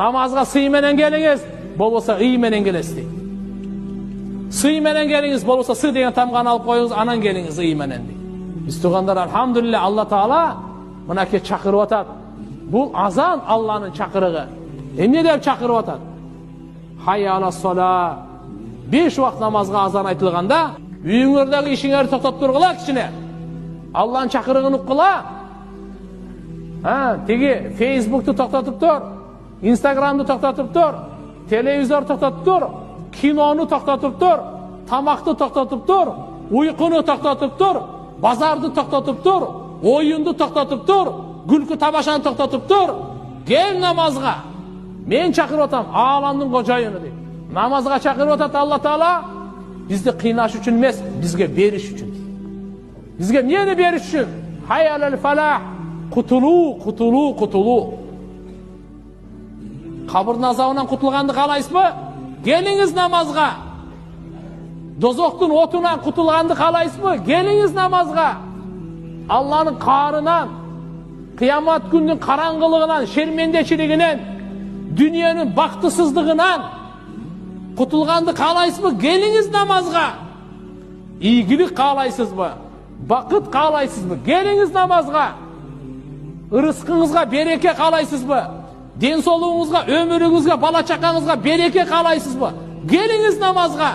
Namazga sый менен келиңиz, болбосо ый менен келесиз дейт. Сый менен келиңиз, болбосо сы деген тамганы алып коюңуз, анан келиңиз ый менен дейт. Биз туугандар, алхамдулилля, Алла Таала мынакей чакырып атат. Бул азан Алланын чакырыгы. Эмне деп чакырып атат? Хайя ала сола. 5 вакыт намазга азан айтылганда, үйүңөрдөгү ишиңерди токтоп тургула кичине. Алланын чакырыгын уккула. Теги Facebook'tu токтотуп тур, Instagram'ды токтотуп тур, телевизор токтотуп тур, кинону токтотуп тур, тамакты токтотуп тур, уйкуну токтотуп тур, базарды токтотуп тур, оюнду токтотуп тур, күлкү табашаны токтотуп тур. Кел намазга. Мен чакырып атам, ааламдын кожоюну дейт. Намазга чакырып атат Алла Таала. Бизди кыйнаш үчүн эмес, бизге бериш үчүн. Бизге эмнени бериш үчүн? Хайялал фалах. Кутулу, кутулу, кутулу. Кабырдын азабынан кутулганды каалайсызбы? Келиңиz намазга. Дозоктун отунан кутулганды каалайсызбы? Келиңиz намазга. Алланын каарынан, кыямат күндүн караңгылыгынан, шермендечилигинен, дүниенин бактысыздыгынан кутулганды каалайсызбы? Келиңиz намазга. Ийгилик каалайсызбы? Бакыт каалайсызбы? Келиңиz намазга. Ырыскыңызга береке каалайсызбы? Ден соолугуңузга, өмүрүңүзгө, бала чакаңызга береке каалайсызбы? Келиңиz намазга.